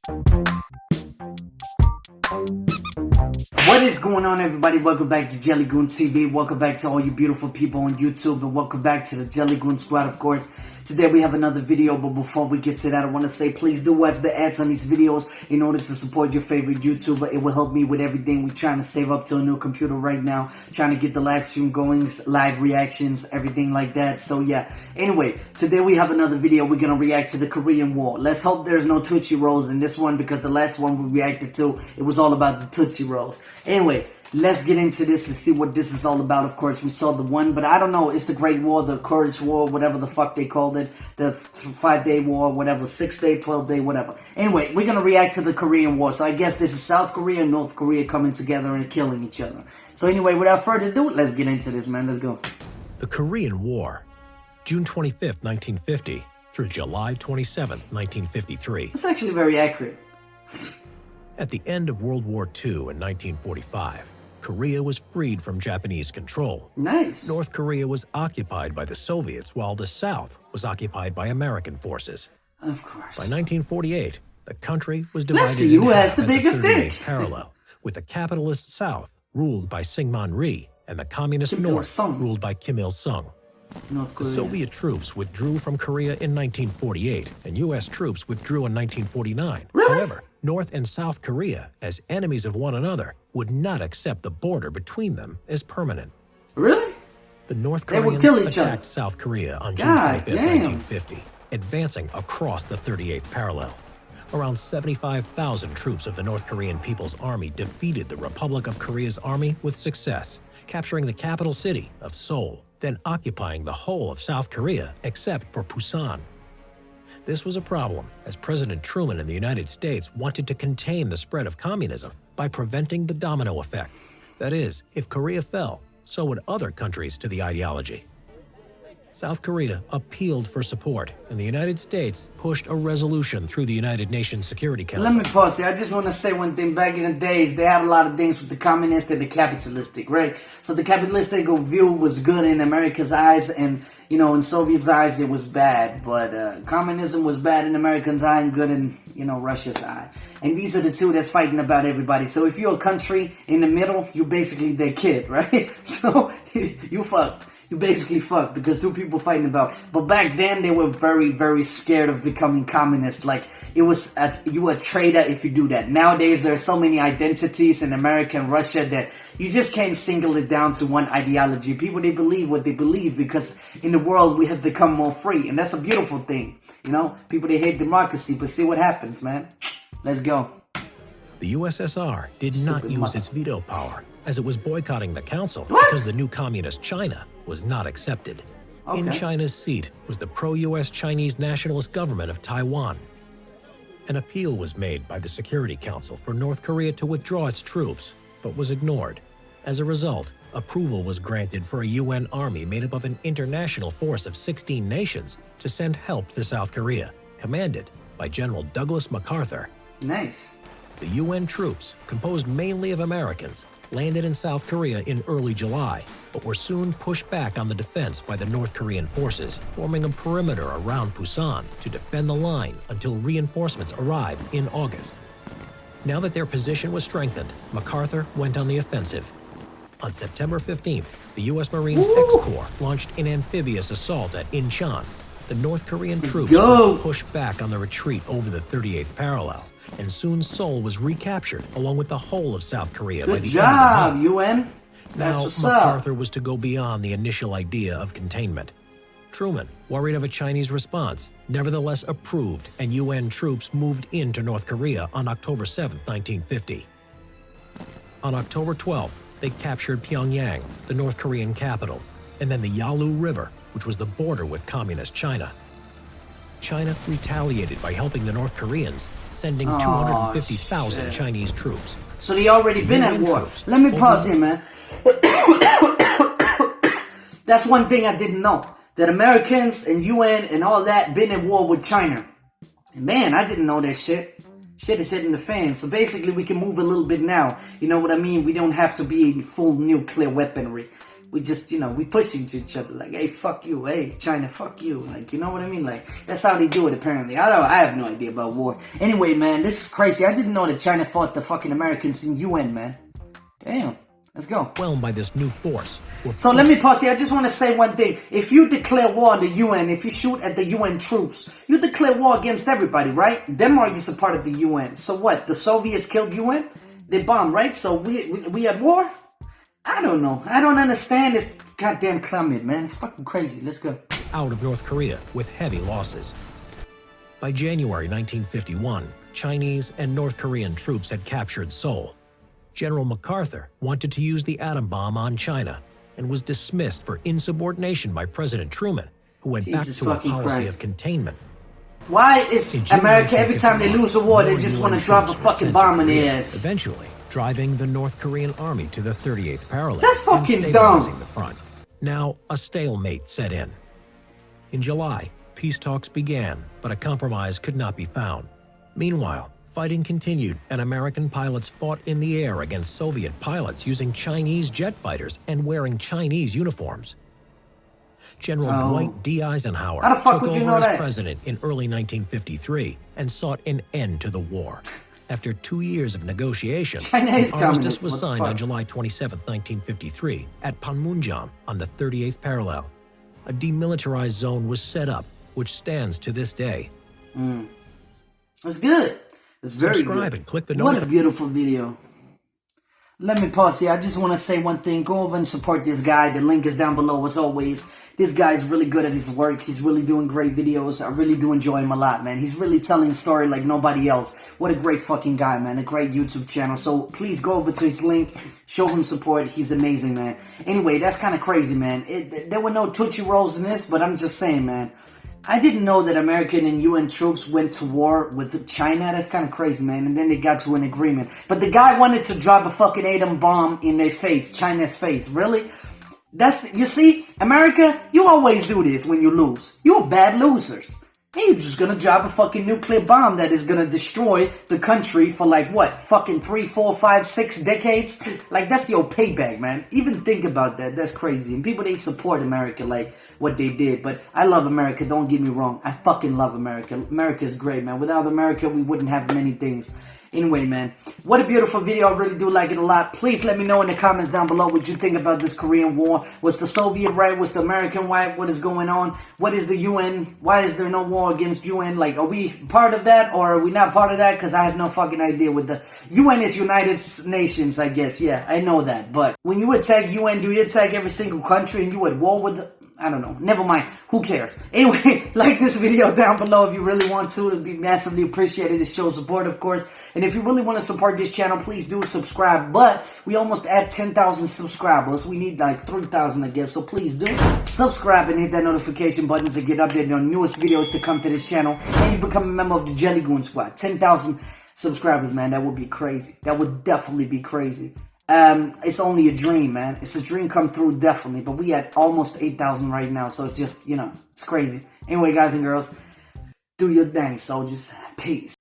What is going on, everybody? Welcome back to JellyGoonTv. Welcome back to all you beautiful people on YouTube, and welcome back to the JellyGoon Squad, of course. Today we have another video, but before we get to that, I want to say please do watch the ads on these videos in order to support your favorite YouTuber. It will help me with everything. We're trying to save up to a new computer right now, trying to get the live stream going, live reactions, everything like that. So yeah, anyway, today we have another video. We're going to react to the Korean War. Let's hope there's no Tootsie Rolls in this one, because the last one we reacted to, it was all about the Tootsie Rolls. Anyway, let's get into this and see what this is all about. Of course, we saw the one, but I don't know. It's the Great War, the Courage War, whatever the fuck they called it. The 5-day war, whatever, 6-day, 12-day, whatever. Anyway, we're going to react to the Korean War. So I guess this is South Korea and North Korea coming together and killing each other. So anyway, without further ado, let's get into this, man. Let's go. The Korean War, June 25th, 1950 through July 27th, 1953. It's actually very accurate. At the end of World War II in 1945, Korea was freed from Japanese control. Nice. North Korea was occupied by the Soviets, while the South was occupied by American forces. Of course. By 1948, the country was divided Let's see who in has half the at biggest 38th dick. parallel, with the capitalist South ruled by Syngman Rhee and the communist Kim North Il-sung. ruled by Kim Il-sung. North The Korea. Soviet troops withdrew from Korea in 1948, and U.S. troops withdrew in 1949. Really? However, North and South Korea, as enemies of one another, would not accept the border between them as permanent. Really? The North They would Koreans kill each attacked other. South Korea on June God 25, damn. 1950, advancing across the 38th parallel. Around 75,000 troops of the North Korean People's Army defeated the Republic of Korea's army with success, capturing the capital city of Seoul, then occupying the whole of South Korea except for Busan. This was a problem, as President Truman in the United States wanted to contain the spread of communism by preventing the domino effect. That is, if Korea fell, so would other countries to the ideology. South Korea appealed for support, and the United States pushed a resolution through the United Nations Security Council. Let me pause here. I just want to say one thing. Back in the days, they had a lot of things with the communist and the capitalistic, right? So the capitalistic view was good in America's eyes, and, you know, in Soviet's eyes, it was bad. But communism was bad in Americans' eye and good in, you know, Russia's eye. And these are the two that's fighting about everybody. So if you're a country in the middle, you're basically their kid, right? So you fucked. You basically fucked, because two people fighting about. But back then, they were very, very scared of becoming communist. Like, it was, you were a traitor if you do that. Nowadays, there are so many identities in America and Russia that you just can't single it down to one ideology. People, they believe what they believe, because in the world, we have become more free. And that's a beautiful thing. You know, people, they hate democracy, but see what happens, man. Let's go. The USSR did not use its veto power, as it was boycotting the council What? because the new communist China was not accepted. In Okay. China's seat was the pro-US Chinese nationalist government of Taiwan. An appeal was made by the Security Council for North Korea to withdraw its troops, but was ignored. As a result, approval was granted for a UN army made up of an international force of 16 nations to send help to South Korea, commanded by General Douglas MacArthur. Nice. The UN troops, composed mainly of Americans, landed in South Korea in early July, but were soon pushed back on the defense by the North Korean forces, forming a perimeter around Busan to defend the line until reinforcements arrived in August. Now that their position was strengthened, MacArthur went on the offensive. On September 15th, the U.S. Marines X-Corps launched an amphibious assault at Incheon. The North Korean troops were pushed back on the retreat over the 38th parallel, and soon Seoul was recaptured along with the whole of South Korea by Good the job, end of the month. UN. That's Now, what's up. MacArthur was to go beyond the initial idea of containment. Truman, worried of a Chinese response, nevertheless approved, and UN troops moved into North Korea on October 7, 1950. On October 12th, they captured Pyongyang, the North Korean capital, and then the Yalu River, which was the border with communist China. China retaliated by helping the North Koreans, sending 250,000 shit. Chinese troops. So they already been at UN war. troops. Let me pause here, man. That's one thing I didn't know. That Americans and UN and all that been at war with China. And man, I didn't know that shit. Shit is hitting the fan. So basically we can move a little bit now. You know what I mean? We don't have to be in full nuclear weaponry. we just, we pushing to each other. Like, hey, fuck you. Hey, China, fuck you. Like, you know what I mean? Like, that's how they do it, apparently. I have no idea about war. Anyway, man, this is crazy. I didn't know that China fought the fucking Americans in UN, man. Damn. Let's go. Overwhelmed by this new force. So let me pause here. I just want to say one thing. If you declare war on the UN, if you shoot at the UN troops, you declare war against everybody, right? Denmark is a part of the UN. So what? The Soviets killed UN? They bombed, right? So we at war? I don't know. I don't understand this goddamn climate, man. It's fucking crazy. Let's go. Out of North Korea with heavy losses. By January 1951, Chinese and North Korean troops had captured Seoul. General MacArthur wanted to use the atom bomb on China and was dismissed for insubordination by President Truman, who went back to a policy of containment. Why is America, every time they lose a war, they just want to drop a fucking bomb in their ass? Eventually, driving the North Korean army to the 38th parallel. That's fucking and dumb. stabilizing the front. Now, a stalemate set in. In July, peace talks began, but a compromise could not be found. Meanwhile, fighting continued, and American pilots fought in the air against Soviet pilots using Chinese jet fighters and wearing Chinese uniforms. General Dwight D. Eisenhower took over as president in early 1953 and sought an end to the war. After 2 years of negotiation, an armistice was signed on July 27, 1953, at Panmunjom on the 38th parallel. A demilitarized zone was set up, which stands to this day. That's good. It's very Subscribe good. And click the what a beautiful video. Let me pause here. I just want to say one thing. Go over and support this guy. The link is down below as always. This guy is really good at his work. He's really doing great videos. I really do enjoy him a lot, man. He's really telling a story like nobody else. What a great fucking guy, man. A great YouTube channel. So please go over to his link. Show him support. He's amazing, man. Anyway, that's kind of crazy, man. There were no Tootsie Rolls in this, but I'm just saying, man. I didn't know that American and UN troops went to war with China. That's kind of crazy, man. And then they got to an agreement. But the guy wanted to drop a fucking atom bomb in their face, China's face. Really? You see, America, you always do this when you lose. You're bad losers. And you're just gonna drop a fucking nuclear bomb that is gonna destroy the country for like what? Fucking 3, 4, 5, 6 decades? Like, that's your payback, man. Even think about that. That's crazy. And people, they support America like what they did. But I love America, don't get me wrong. I fucking love America. America is great, man. Without America, we wouldn't have many things. Anyway, man, what a beautiful video. I really do like it a lot. Please let me know in the comments down below what you think about this Korean War. Was the Soviet right? Was the American right? What is going on? What is the UN? Why is there no war against UN? Like, are we part of that or are we not part of that? Because I have no fucking idea. With the UN is United Nations, I guess. Yeah, I know that. But when you attack UN, do you attack every single country and you at war with the... I don't know. Never mind. Who cares? Anyway, like this video down below if you really want to. It'd be massively appreciated. It shows support, of course. And if you really want to support this channel, please do subscribe. But we almost at 10,000 subscribers. We need like 3,000, I guess. So please do subscribe and hit that notification button to get updated on newest videos to come to this channel. And you become a member of the JellyGoon Squad. 10,000 subscribers, man. That would be crazy. That would definitely be crazy. It's only a dream, man. It's a dream come true, definitely. But we at almost 8,000 right now, so it's just, it's crazy. Anyway, guys and girls, do your thing, soldiers. Peace.